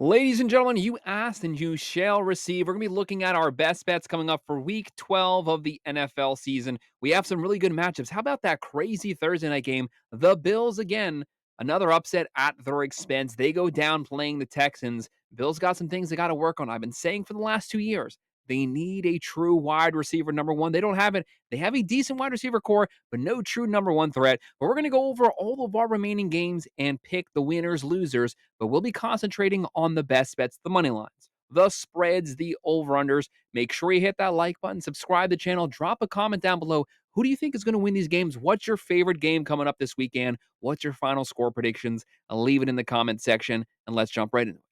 Ladies and gentlemen, you asked and you shall receive. We're going to be looking at our best bets coming up for week 12 of the NFL season. We have some really good matchups. How about that crazy Thursday night game? The Bills again, another upset at their expense. They go down playing the Texans. Bills got some things they got to work on. I've been saying for the last 2 years, they need a true wide receiver number one. They don't have it. They have a decent wide receiver core, but no true number one threat. But we're going to go over all of our remaining games and pick the winners, losers, but we'll be concentrating on the best bets, the money lines, the spreads, the over-unders. Make sure you hit that like button, subscribe to the channel, drop a comment down below. Who do you think is going to win these games? What's your favorite game coming up this weekend? What's your final score predictions? Leave it in the comment section, and let's jump right into it.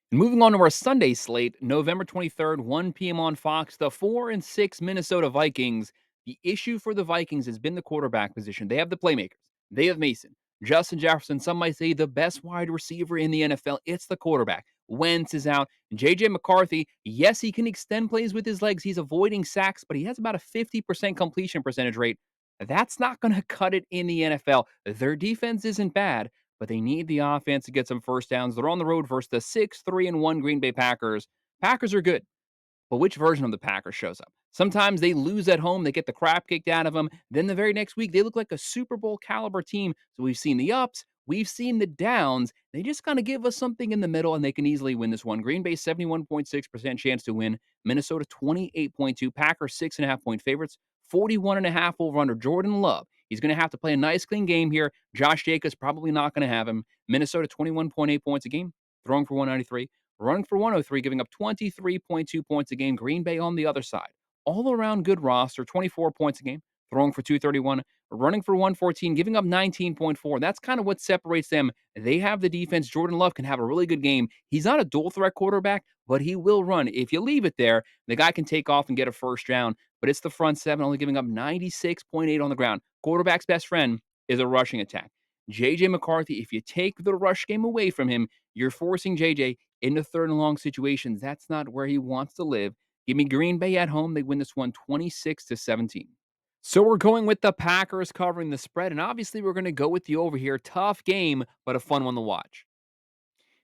And moving on to our Sunday slate, November 23rd, 1 p.m. on Fox, the 4-6 Minnesota Vikings. The issue for the Vikings has been the quarterback position. They have the playmakers. They have Mason, Justin Jefferson, some might say the best wide receiver in the NFL. It's the quarterback. Wentz is out. J.J. McCarthy, yes, he can extend plays with his legs. He's avoiding sacks, but he has about a 50% completion percentage rate. That's not going to cut it in the NFL. Their defense isn't bad, but they need the offense to get some first downs. They're on the road versus the 6-3-1 Green Bay Packers. Packers are good, but which version of the Packers shows up? Sometimes they lose at home, they get the crap kicked out of them. Then the very next week, they look like a Super Bowl caliber team. So we've seen the ups, we've seen the downs. They just kind of give us something in the middle, and they can easily win this one. Green Bay, 71.6% chance to win. Minnesota, 28.2. Packers, 6.5 point favorites. 41.5 over under. Jordan Love. He's going to have to play a nice, clean game here. Josh Jacobs probably not going to have him. Minnesota, 21.8 points a game, throwing for 193. Running for 103, giving up 23.2 points a game. Green Bay on the other side. All around good roster, 24 points a game, throwing for 231, running for 114, giving up 19.4. That's kind of what separates them. They have the defense. Jordan Love can have a really good game. He's not a dual threat quarterback, but he will run. If you leave it there, the guy can take off and get a first down, but it's the front seven only giving up 96.8 on the ground. Quarterback's best friend is a rushing attack. J.J. McCarthy, if you take the rush game away from him, you're forcing J.J. into third and long situations. That's not where he wants to live. Give me Green Bay at home. They win this one 26-17. So we're going with the Packers covering the spread, and obviously we're going to go with the over here. Tough game, but a fun one to watch.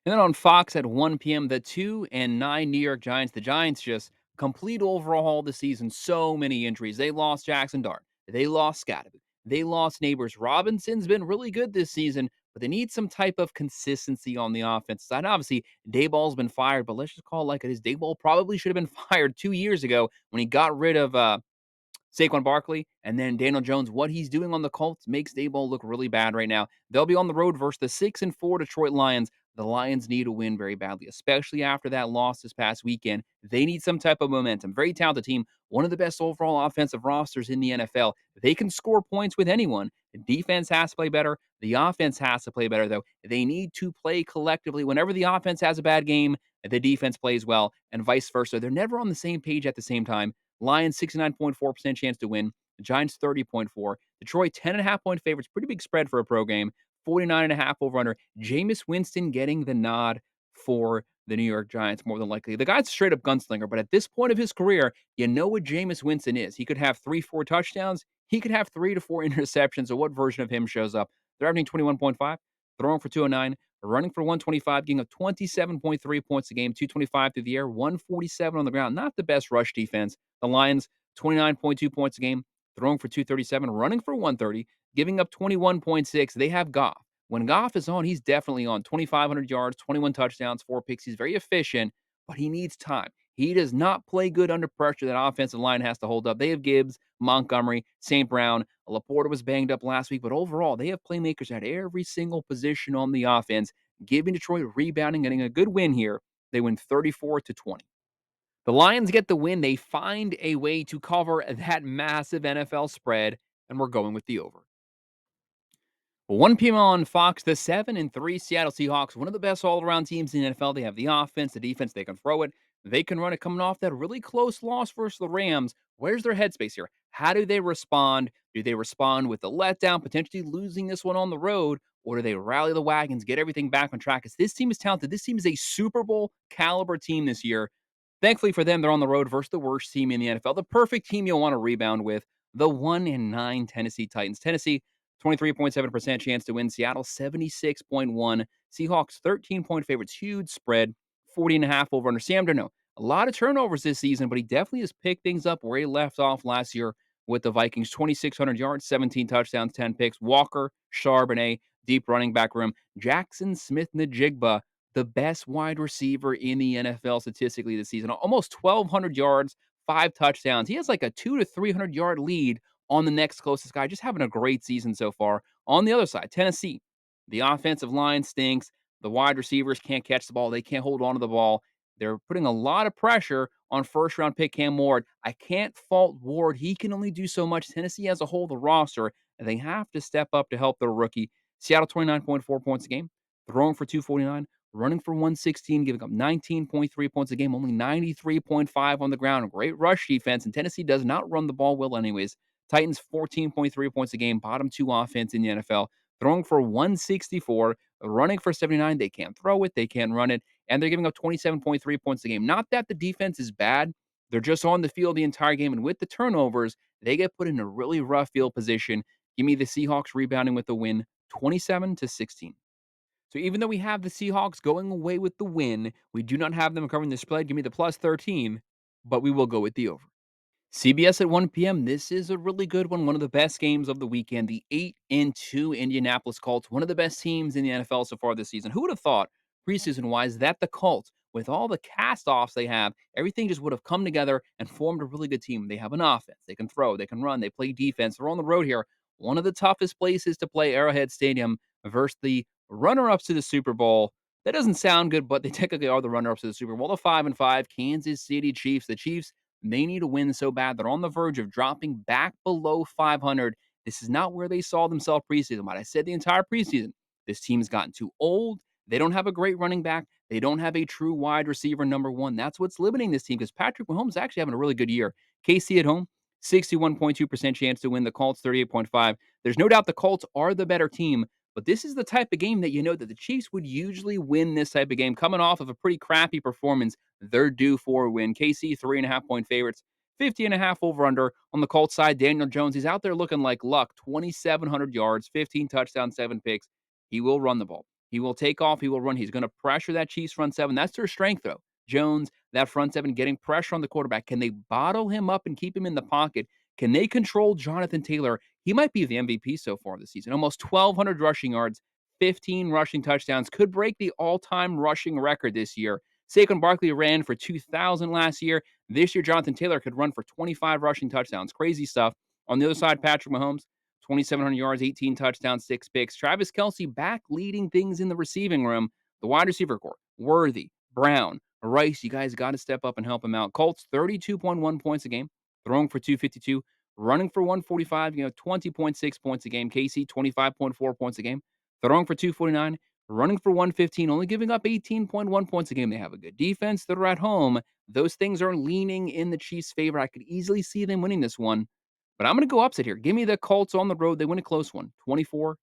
And then on Fox at 1 p.m., the 2-9 New York Giants. The Giants just complete overhaul the season. So many injuries. They lost Jackson Dart. They lost Scotty. They lost Neighbors. Robinson's been really good this season, but they need some type of consistency on the offense side. Obviously, Dayball's been fired, but let's just call it like it is. Dayball probably should have been fired 2 years ago when he got rid of Saquon Barkley, and then Daniel Jones. What he's doing on the Colts makes Daboll look really bad right now. They'll be on the road versus the 6-4 Detroit Lions. The Lions need a win very badly, especially after that loss this past weekend. They need some type of momentum. Very talented team, one of the best overall offensive rosters in the NFL. They can score points with anyone. The defense has to play better. The offense has to play better, though. They need to play collectively. Whenever the offense has a bad game, the defense plays well, and vice versa. They're never on the same page at the same time. Lions, 69.4% chance to win. The Giants, 30.4. Detroit, 10.5 point favorites. Pretty big spread for a pro game. 49.5 over under. Jameis Winston getting the nod for the New York Giants, more than likely. The guy's a straight up gunslinger, but at this point of his career, you know what Jameis Winston is. He could have 3-4 touchdowns. He could have 3-4 interceptions. So what version of him shows up? They're averaging 21.5, throwing for 209, running for 125, getting up 27.3 points a game, 225 through the air, 147 on the ground. Not the best rush defense. The Lions, 29.2 points a game, throwing for 237, running for 130, giving up 21.6. They have Goff. When Goff is on, he's definitely on. 2,500 yards, 21 touchdowns, 4 picks. He's very efficient, but he needs time. He does not play good under pressure. That offensive line has to hold up. They have Gibbs, Montgomery, St. Brown. Laporta was banged up last week, but overall, they have playmakers at every single position on the offense, giving Detroit rebounding, getting a good win here. They win 34-20. The Lions get the win. They find a way to cover that massive NFL spread, and we're going with the over. 1 p.m. on Fox, the 7-3 Seattle Seahawks, one of the best all-around teams in the NFL. They have the offense, the defense, they can throw it. They can run it coming off that really close loss versus the Rams. Where's their headspace here? How do they respond? Do they respond with the letdown, potentially losing this one on the road, or do they rally the wagons, get everything back on track? Because this team is talented. This team is a Super Bowl caliber team this year. Thankfully for them, they're on the road versus the worst team in the NFL, the perfect team you'll want to rebound with, the 1-9 Tennessee Titans. Tennessee, 23.7% chance to win. Seattle 76.1. Seahawks 13-point favorites. Huge spread. 40.5 over under. Sam Darnold. A lot of turnovers this season, but he definitely has picked things up where he left off last year with the Vikings. 2,600 yards, 17 touchdowns, 10 picks. Walker, Charbonnet, deep running back room. Jackson Smith-Njigba, the best wide receiver in the NFL statistically this season. Almost 1,200 yards, 5 touchdowns. He has like a 200 to 300 yard lead on the next closest guy. Just having a great season so far. On the other side, Tennessee, the offensive line stinks. The wide receivers can't catch the ball. They can't hold on to the ball. They're putting a lot of pressure on first round pick Cam Ward. I can't fault Ward. He can only do so much. Tennessee as a whole, the roster, and they have to step up to help their rookie. Seattle 29.4 points a game, throwing for 249, running for 116, giving up 19.3 points a game, only 93.5 on the ground. Great rush defense, and Tennessee does not run the ball well anyways. Titans 14.3 points a game, bottom two offense in the NFL, throwing for 164, running for 79. They can't throw it, they can't run it, and they're giving up 27.3 points a game. Not that the defense is bad, they're just on the field the entire game, and with the turnovers, they get put in a really rough field position. Give me the Seahawks rebounding with the win, 27-16. So even though we have the Seahawks going away with the win, we do not have them covering the spread. Give me the plus 13, but we will go with the over. CBS at 1 p.m. This is a really good one. One of the best games of the weekend. The 8-2 Indianapolis Colts, one of the best teams in the NFL so far this season. Who would have thought, preseason wise, that the Colts, with all the cast offs they have, everything just would have come together and formed a really good team. They have an offense. They can throw, they can run, they play defense. They're on the road here. One of the toughest places to play, Arrowhead Stadium, versus the runner ups to the Super Bowl. That doesn't sound good, but they technically are the runner ups to the Super Bowl. The 5-5 Kansas City Chiefs. The Chiefs, they need a win so bad. They're on the verge of dropping back below 500. This is not where they saw themselves preseason. But I said the entire preseason, this team's gotten too old. They don't have a great running back. They don't have a true wide receiver number one. That's what's limiting this team because Patrick Mahomes is actually having a really good year. KC at home, 61.2% chance to win. The Colts, 38.5. There's no doubt the Colts are the better team, but this is the type of game that you know that the Chiefs would usually win this type of game. Coming off of a pretty crappy performance, they're due for a win. KC, 3.5 point favorites, 50.5 over under. On the Colts side, Daniel Jones, he's out there looking like luck. 2,700 yards, 15 touchdowns, 7 picks. He will run the ball. He will take off. He will run. He's going to pressure that Chiefs front seven. That's their strength, though. Jones, that front seven, getting pressure on the quarterback. Can they bottle him up and keep him in the pocket? Can they control Jonathan Taylor? He might be the MVP so far this season. Almost 1,200 rushing yards, 15 rushing touchdowns. Could break the all-time rushing record this year. Saquon Barkley ran for 2,000 last year. This year, Jonathan Taylor could run for 25 rushing touchdowns. Crazy stuff. On the other side, Patrick Mahomes, 2,700 yards, 18 touchdowns, 6 picks. Travis Kelce back leading things in the receiving room. The wide receiver core, Worthy, Brown, Rice, you guys got to step up and help him out. Colts, 32.1 points a game, throwing for 252, running for 145, 20.6 points a game. KC, 25.4 points a game, throwing for 249, running for 115, only giving up 18.1 points a game. They have a good defense. They're at home. Those things are leaning in the Chiefs' favor. I could easily see them winning this one, but I'm going to go upset here. Give me the Colts on the road. They win a close one, 24-23.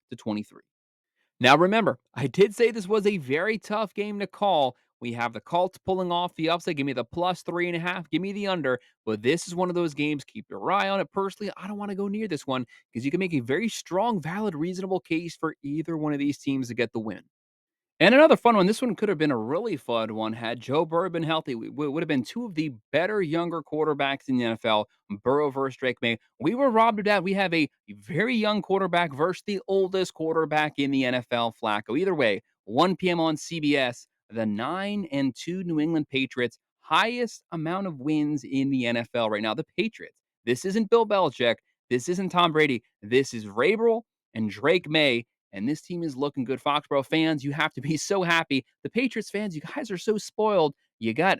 Now, remember, I did say this was a very tough game to call. We have the Colts pulling off the upset. Give me the plus 3.5. Give me the under. But this is one of those games. Keep your eye on it. Personally, I don't want to go near this one because you can make a very strong, valid, reasonable case for either one of these teams to get the win. And another fun one. This one could have been a really fun one had Joe Burrow been healthy. We would have been two of the better younger quarterbacks in the NFL. Burrow versus Drake May. We were robbed of that. We have a very young quarterback versus the oldest quarterback in the NFL, Flacco. Either way, 1 p.m. on CBS. The 9-2 New England Patriots, highest amount of wins in the NFL right now. The Patriots. This isn't Bill Belichick. This isn't Tom Brady. This is Vrabel and Drake May. And this team is looking good. Foxborough fans, you have to be so happy. The Patriots fans, you guys are so spoiled. You got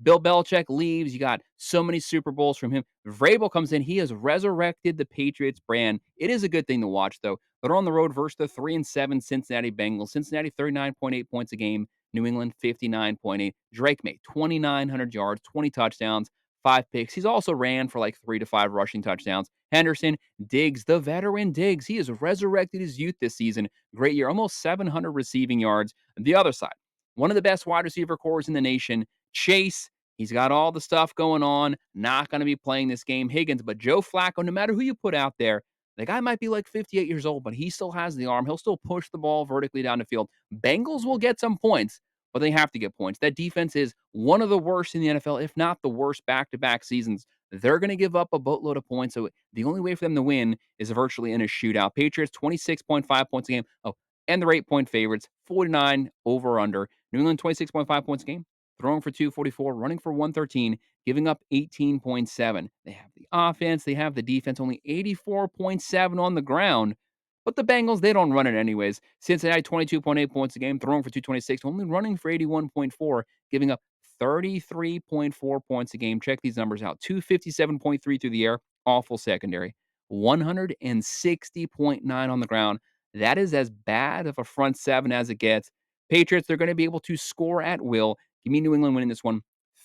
Bill Belichick leaves. You got so many Super Bowls from him. Vrabel comes in. He has resurrected the Patriots brand. It is a good thing to watch, though. They're on the road versus the 3-7 Cincinnati Bengals. Cincinnati, 39.8 points a game. New England, 59.8. Drake May, 2,900 yards, 20 touchdowns, 5 picks. He's also ran for like 3 to 5 rushing touchdowns. Henderson, Diggs, the veteran Diggs. He has resurrected his youth this season. Great year, almost 700 receiving yards. The other side, one of the best wide receiver cores in the nation, Chase. He's got all the stuff going on. Not going to be playing this game. Higgins, but Joe Flacco, no matter who you put out there, The guy might be like 58 years old, but he still has the arm. He'll still push the ball vertically down the field. Bengals will get some points, but they have to get points. That defense is one of the worst in the NFL, if not the worst back to back seasons. They're going to give up a boatload of points. So the only way for them to win is virtually in a shootout. Patriots, 26.5 points a game. Oh, and they're 8-point favorites, 49 over under. New England, 26.5 points a game, throwing for 244, running for 113, giving up 18.7. They have the offense, they have the defense, only 84.7 on the ground. But the Bengals, they don't run it anyways. Cincinnati, 22.8 points a game, throwing for 226, only running for 81.4, giving up 33.4 points a game. Check these numbers out. 257.3 through the air, awful secondary. 160.9 on the ground. That is as bad of a front seven as it gets. Patriots, they're going to be able to score at will. Give me New England winning this one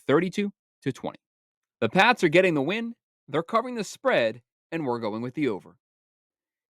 32-20. The Pats are getting the win. They're covering the spread, and we're going with the over.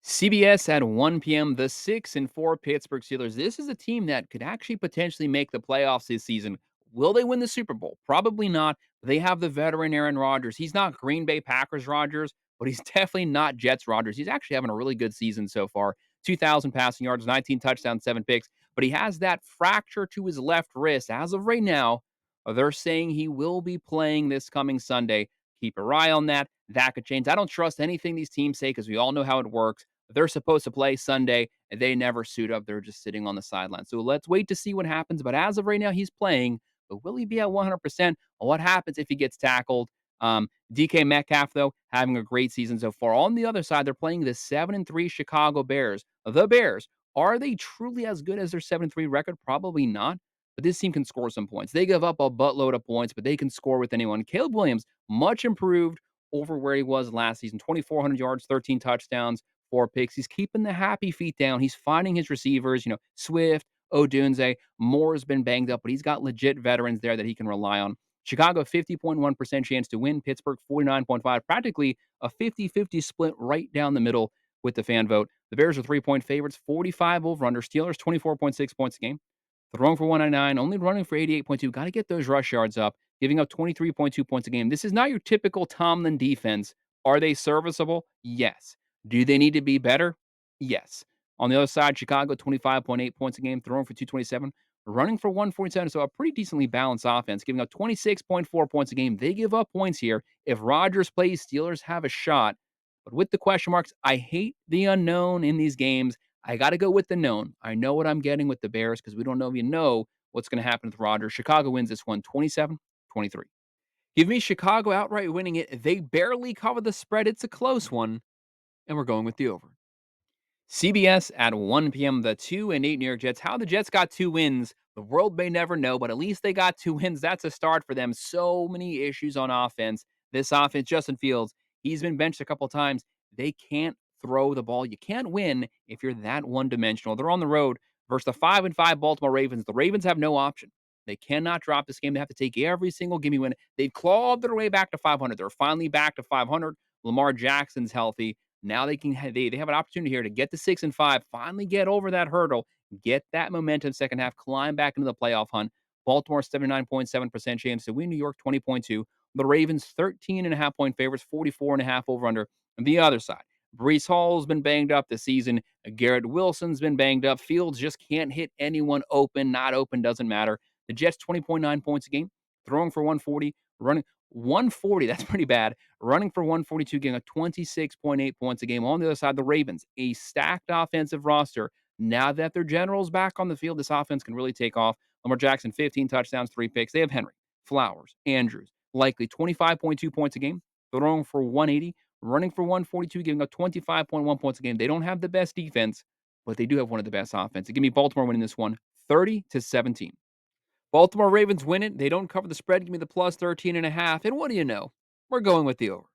CBS at 1 p.m. The 6-4 Pittsburgh Steelers. This is a team that could actually potentially make the playoffs this season. Will they win the Super Bowl? Probably not. They have the veteran Aaron Rodgers. He's not Green Bay Packers Rodgers, but he's definitely not Jets Rodgers. He's actually having a really good season so far. 2,000 passing yards, 19 touchdowns, 7 picks. But he has that fracture to his left wrist. As of right now, they're saying he will be playing this coming Sunday. Keep your eye on that. That could change. I don't trust anything these teams say because we all know how it works. They're supposed to play Sunday, and they never suit up. They're just sitting on the sideline. So let's wait to see what happens. But as of right now, he's playing. But will he be at 100%? What happens if he gets tackled? DK Metcalf, though, having a great season so far. On the other side, they're playing the 7-3 Chicago Bears. The Bears, are they truly as good as their 7-3 record? Probably not. But this team can score some points. They give up a buttload of points, but they can score with anyone. Caleb Williams, much improved over where he was last season. 2,400 yards, 13 touchdowns, 4 picks. He's keeping the happy feet down. He's finding his receivers, Swift, Odunze. Moore has been banged up, but he's got legit veterans there that he can rely on. Chicago, 50.1% chance to win. Pittsburgh, 49.5. Practically a 50-50 split right down the middle with the fan vote. The Bears are 3-point favorites, 45 over under. Steelers, 24.6 points a game. Throwing for 199, only running for 88.2. Got to get those rush yards up, giving up 23.2 points a game. This is not your typical Tomlin defense. Are they serviceable? Yes. Do they need to be better? Yes. On the other side, Chicago, 25.8 points a game, throwing for 227, running for 147. So a pretty decently balanced offense, giving up 26.4 points a game. They give up points here. If Rodgers plays, Steelers have a shot. But with the question marks, I hate the unknown in these games. I got to go with the known. I know what I'm getting with the Bears because we don't even know what's going to happen with Rodgers. Chicago wins this one 27-23. Give me Chicago outright winning it. They barely cover the spread. It's a close one, and we're going with the over. CBS at 1 p.m. The 2-8 New York Jets. How the Jets got 2 wins, the world may never know, but at least they got 2 wins. That's a start for them. So many issues on offense. This offense, Justin Fields, he's been benched a couple times. They can't throw the ball. You can't win if you're that one-dimensional. They're on the road versus the 5-5 Baltimore Ravens. The Ravens have no option. They cannot drop this game. They have to take every single gimme win. They've clawed their way back to 500. They're finally back to 500. Lamar Jackson's healthy. Now they can they have an opportunity here to get to 6-5, finally get over that hurdle, get that momentum second half, climb back into the playoff hunt. Baltimore 79.7% chance to win. New York 20.2. The Ravens 13.5 point favorites, 44.5 over under. On the other side, Brees Hall's been banged up this season. Garrett Wilson's been banged up. Fields just can't hit anyone open. Not open doesn't matter. The Jets 20.9 points a game, throwing for 140, running 140. That's pretty bad. Running for 142, getting a 26.8 points a game. On the other side, the Ravens, a stacked offensive roster. Now that their general's back on the field, this offense can really take off. Lamar Jackson, 15 touchdowns, 3 picks. They have Henry, Flowers, Andrews, likely 25.2 points a game, throwing for 180, running for 142, giving up 25.1 points a game. They don't have the best defense, but they do have one of the best offenses. Give me Baltimore winning this one, 30-17. Baltimore Ravens win it. They don't cover the spread. Give me the plus 13.5. And what do you know? We're going with the over.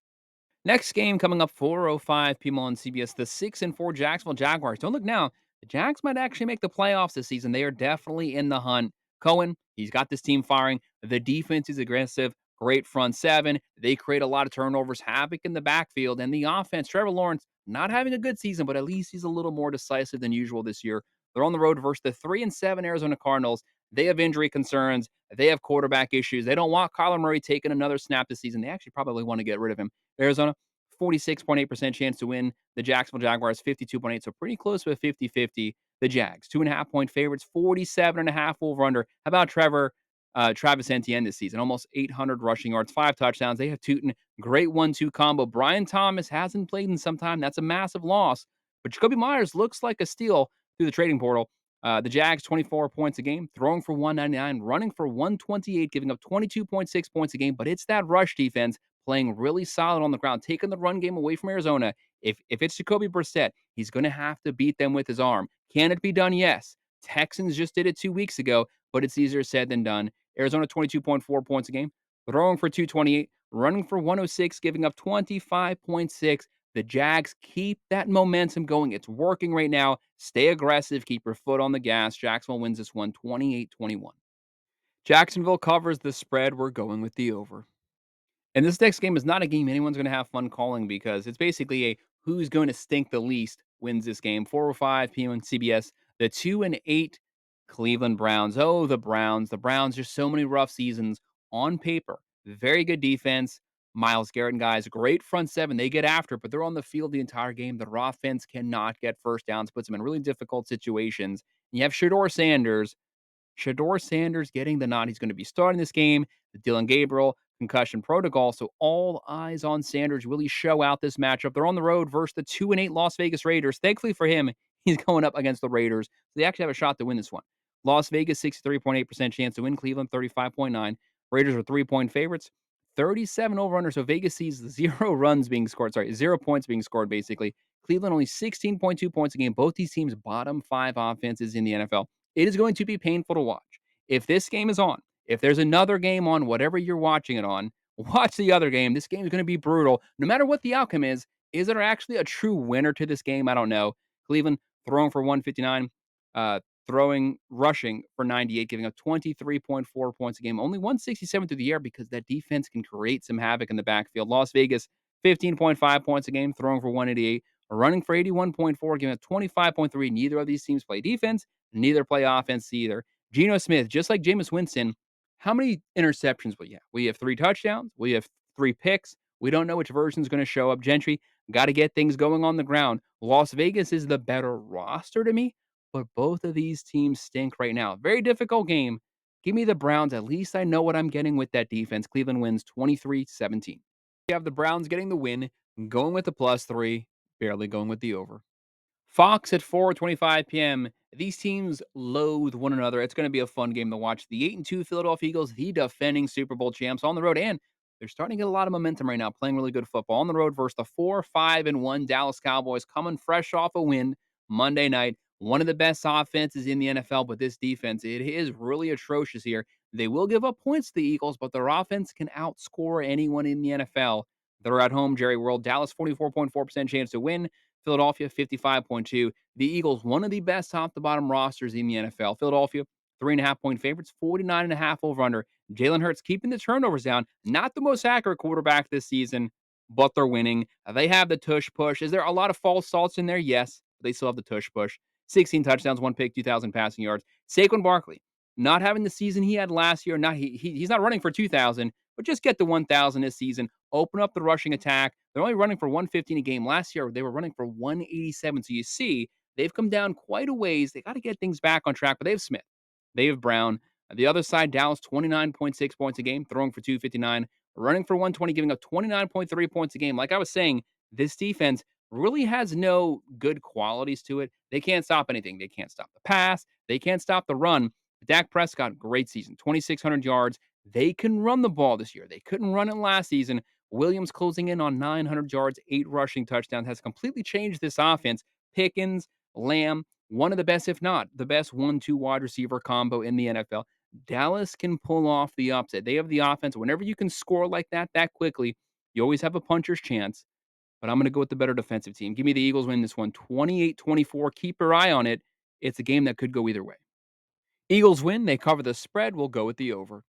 Next game coming up 4:05 p.m. on CBS. The 6-4 Jacksonville Jaguars. Don't look now. The Jags might actually make the playoffs this season. They are definitely in the hunt. Cohen, he's got this team firing. The defense is aggressive. Great front seven. They create a lot of turnovers, havoc in the backfield, and the offense. Trevor Lawrence not having a good season, but at least he's a little more decisive than usual this year. They're on the road versus the 3-7 Arizona Cardinals. They have injury concerns. They have quarterback issues. They don't want Kyler Murray taking another snap this season. They actually probably want to get rid of him. Arizona, 46.8% chance to win. The Jacksonville Jaguars, 52.8, so pretty close to a 50-50. The Jags, 2.5-point favorites, 47.5 over-under. How about Travis Etienne this season? Almost 800 rushing yards, 5 touchdowns. They have Tootin, great 1-2 combo. Brian Thomas hasn't played in some time. That's a massive loss. But Jacoby Myers looks like a steal through the trading portal. The Jags, 24 points a game, throwing for 199, running for 128, giving up 22.6 points a game. But it's that rush defense playing really solid on the ground, taking the run game away from Arizona. If it's Jacoby Brissett, he's going to have to beat them with his arm. Can it be done? Yes. Texans just did it 2 weeks ago, but it's easier said than done. Arizona, 22.4 points a game, throwing for 228, running for 106, giving up 25.6. The Jags keep that momentum going. It's working right now. Stay aggressive. Keep your foot on the gas. Jacksonville wins this one 28-21. Jacksonville covers the spread. We're going with the over. And this next game is not a game anyone's going to have fun calling because it's basically a who's going to stink the least wins this game. 4:05 p.m. on CBS. The 2-8 Cleveland Browns. Oh, the Browns. The Browns, just so many rough seasons on paper. Very good defense. Myles Garrett and guys, great front seven. They get after it, but they're on the field the entire game. Their offense cannot get first downs, puts them in really difficult situations. You have Shador Sanders getting the nod. He's going to be starting this game. Dylan Gabriel, concussion protocol. So all eyes on Sanders really show out this matchup. They're on the road versus the 2-8 Las Vegas Raiders. Thankfully for him, he's going up against the Raiders. So they actually have a shot to win this one. Las Vegas, 63.8% chance to win. Cleveland, 35.9. Raiders are 3-point favorites. 37 over under. So Vegas sees 0 runs being scored. Sorry, 0 points being scored, basically. Cleveland only 16.2 points a game. Both these teams bottom 5 offenses in the NFL. It is going to be painful to watch. If this game is on, if there's another game on, whatever you're watching it on, watch the other game. This game is going to be brutal. No matter what the outcome is there actually a true winner to this game? I don't know. Cleveland throwing for 159, rushing for 98, giving up 23.4 points a game. Only 167 through the air because that defense can create some havoc in the backfield. Las Vegas, 15.5 points a game, throwing for 188, running for 81.4, giving up 25.3. Neither of these teams play defense. Neither play offense either. Geno Smith, just like Jameis Winston, how many interceptions will you have? We have 3 touchdowns. We have 3 picks. We don't know which version is going to show up. Gentry, got to get things going on the ground. Las Vegas is the better roster to me, but both of these teams stink right now. Very difficult game. Give me the Browns. At least I know what I'm getting with that defense. Cleveland wins 23-17. We have the Browns getting the win, going with the +3, barely going with the over. Fox at 4:25 p.m. These teams loathe one another. It's going to be a fun game to watch. The 8-2 Philadelphia Eagles, the defending Super Bowl champs, on the road, and they're starting to get a lot of momentum right now, playing really good football on the road versus the 4-5-1 Dallas Cowboys, coming fresh off a win Monday night. One of the best offenses in the NFL, but this defense, it is really atrocious here. They will give up points to the Eagles, but their offense can outscore anyone in the NFL. They're at home, Jerry World. Dallas, 44.4% chance to win. Philadelphia, 55.2. The Eagles, one of the best top to bottom rosters in the NFL. Philadelphia, 3.5-point favorites, 49.5 over under. Jalen Hurts keeping the turnovers down. Not the most accurate quarterback this season, but they're winning. They have the tush push. Is there a lot of false starts in there? Yes. They still have the tush push. 16 touchdowns, 1 pick, 2,000 passing yards. Saquon Barkley, not having the season he had last year. He's not running for 2,000, but just get the 1,000 this season. Open up the rushing attack. They're only running for 115 a game. Last year, they were running for 187. So you see, they've come down quite a ways. They got to get things back on track, but they have Smith. They have Brown. The other side, Dallas, 29.6 points a game, throwing for 259, running for 120, giving up 29.3 points a game. Like I was saying, this defense really has no good qualities to it. They can't stop anything. They can't stop the pass. They can't stop the run. Dak Prescott, great season, 2,600 yards. They can run the ball this year. They couldn't run it last season. Williams closing in on 900 yards, 8 rushing touchdowns, has completely changed this offense. Pickens, Lamb, one of the best, if not the best 1-2 wide receiver combo in the NFL. Dallas can pull off the upset. They have the offense. Whenever you can score like that quickly, you always have a puncher's chance. But I'm going to go with the better defensive team. Give me the Eagles win this one 28-24. Keep your eye on it. It's a game that could go either way. Eagles win. They cover the spread. We'll go with the over.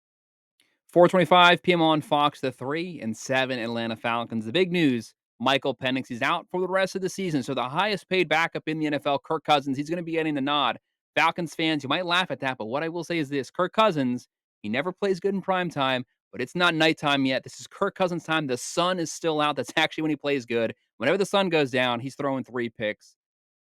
4:25 p.m. on Fox, the 3-7 Atlanta Falcons. The big news, Michael Penix is out for the rest of the season. So the highest paid backup in the NFL, Kirk Cousins, he's going to be getting the nod. Falcons fans, you might laugh at that, but what I will say is this. Kirk Cousins, he never plays good in prime time, but it's not nighttime yet. This is Kirk Cousins' time. The sun is still out. That's actually when he plays good. Whenever the sun goes down, he's throwing 3 picks.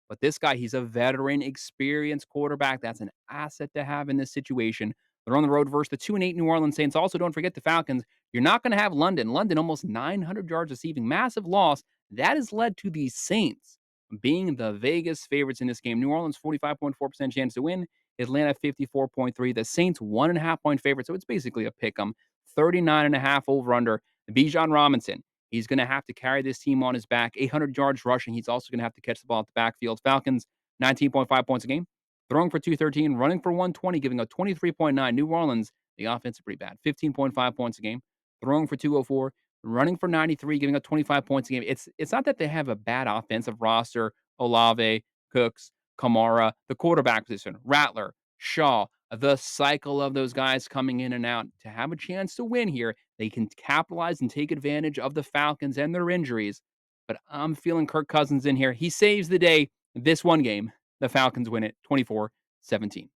But this guy, he's a veteran, experienced quarterback. That's an asset to have in this situation. They're on the road versus the 2-8 New Orleans Saints. Also, don't forget the Falcons. You're not going to have London. London almost 900 yards receiving, massive loss. That has led to the Saints being the Vegas favorites in this game. New Orleans 45.4% chance to win. Atlanta 54.3. The Saints 1.5 point favorite. So it's basically a pick 'em. 39.5 over under. Bijan Robinson. He's going to have to carry this team on his back. 800 yards rushing. He's also going to have to catch the ball at the backfield. Falcons, 19.5 points a game. Throwing for 213, running for 120, giving a 23.9. New Orleans, the offense is pretty bad. 15.5 points a game. Throwing for 204, running for 93, giving up 25 points a game. It's not that they have a bad offensive roster. Olave, Cooks, Kamara, the quarterback position, Rattler, Shaw, the cycle of those guys coming in and out to have a chance to win here. They can capitalize and take advantage of the Falcons and their injuries. But I'm feeling Kirk Cousins in here. He saves the day this one game. The Falcons win it 24-17.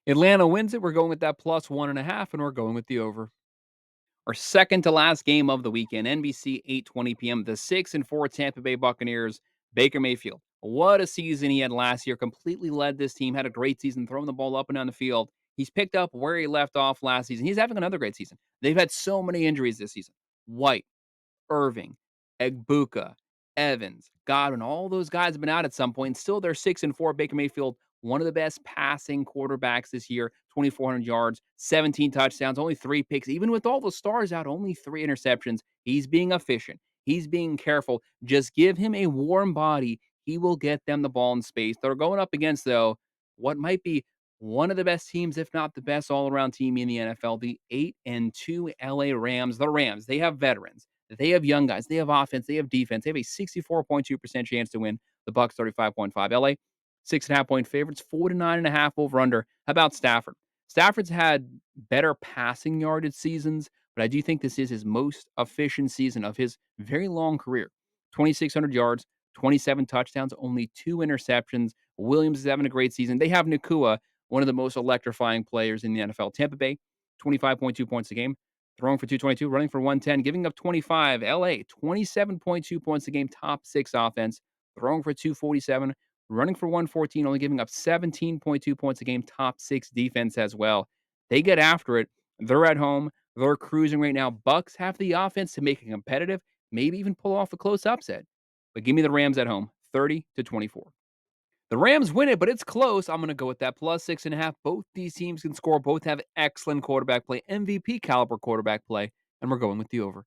Atlanta wins it. We're going with that plus 1.5, and we're going with the over. Our second to last game of the weekend, NBC 8:20 p.m. The 6-4 Tampa Bay Buccaneers, Baker Mayfield. What a season he had last year. Completely led this team. Had a great season, throwing the ball up and down the field. He's picked up where he left off last season. He's having another great season. They've had so many injuries this season. White, Irving, Egbuka, Evans, Godwin, all those guys have been out at some point. Still, they're 6-4. Baker Mayfield, one of the best passing quarterbacks this year. 2,400 yards, 17 touchdowns, only 3 picks. Even with all the stars out, only 3 interceptions. He's being efficient. He's being careful. Just give him a warm body. He will get them the ball in space. They're going up against, though, what might be one of the best teams, if not the best all-around team in the NFL, the 8-2 LA Rams. The Rams, they have veterans. They have young guys. They have offense. They have defense. They have a 64.2% chance to win. The Bucks 35.5. LA 6.5 point favorites. 49.5 over under. How about Stafford? Stafford's had better passing yardage seasons, but I do think this is his most efficient season of his very long career. 2,600 yards, 27 touchdowns, only 2 interceptions. Williams is having a great season. They have Nakua, one of the most electrifying players in the NFL. Tampa Bay, 25.2 points a game. Throwing for 222, running for 110, giving up 25. LA, 27.2 points a game, top 6 offense. Throwing for 247, running for 114, only giving up 17.2 points a game, top 6 defense as well. They get after it. They're at home. They're cruising right now. Bucks have the offense to make it competitive, maybe even pull off a close upset. But give me the Rams at home, 30-24. The Rams win it, but it's close. I'm going to go with that plus 6.5. Both these teams can score. Both have excellent quarterback play, MVP caliber quarterback play, and we're going with the over.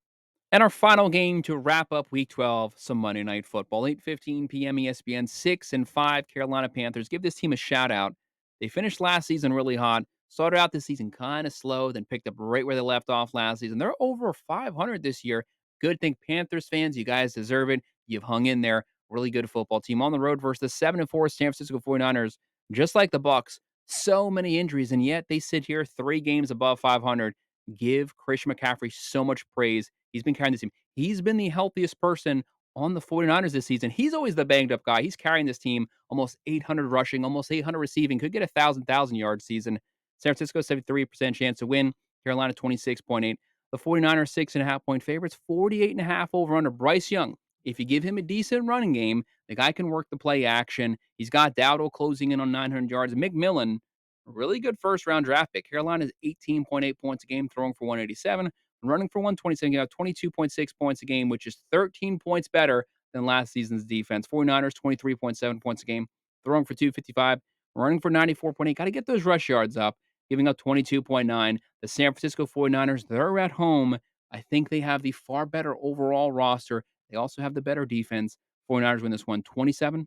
And our final game to wrap up Week 12, some Monday Night Football, 8:15 p.m. ESPN, 6-5 Carolina Panthers. Give this team a shout out. They finished last season really hot. Started out this season kind of slow, then picked up right where they left off last season. They're over 500 this year. Good thing, Panthers fans. You guys deserve it. You've hung in there. Really good football team on the road versus the 7-4 San Francisco 49ers. Just like the Bucks, so many injuries, and yet they sit here 3 games above 500. Give Christian McCaffrey so much praise. He's been carrying this team. He's been the healthiest person on the 49ers this season. He's always the banged up guy. He's carrying this team almost 800 rushing, almost 800 receiving. Could get a 1,000 yard season. San Francisco, 73% chance to win. Carolina, 26.8. The 49ers, 6.5 point favorites. 48.5 over under. Bryce Young. If you give him a decent running game, the guy can work the play action. He's got Dowdle closing in on 900 yards. McMillan, really good first round draft pick. Carolina's 18.8 points a game, throwing for 187. Running for 127, you got 22.6 points a game, which is 13 points better than last season's defense. 49ers, 23.7 points a game, throwing for 255, running for 94.8. Got to get those rush yards up, giving up 22.9. The San Francisco 49ers, they're at home. I think they have the far better overall roster. They also have the better defense. 49ers win this one 27-20.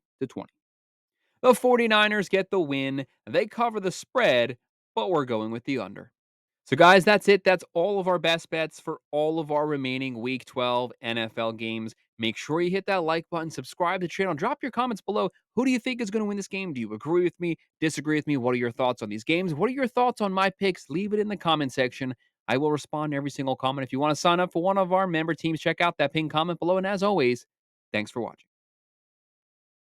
The 49ers get the win. They cover the spread, but we're going with the under. So, guys, that's it. That's all of our best bets for all of our remaining Week 12 NFL games. Make sure you hit that like button, subscribe to the channel, drop your comments below. Who do you think is going to win this game? Do you agree with me? Disagree with me? What are your thoughts on these games? What are your thoughts on my picks? Leave it in the comment section. I will respond to every single comment. If you want to sign up for one of our member teams, check out that pinned comment below. And as always, thanks for watching.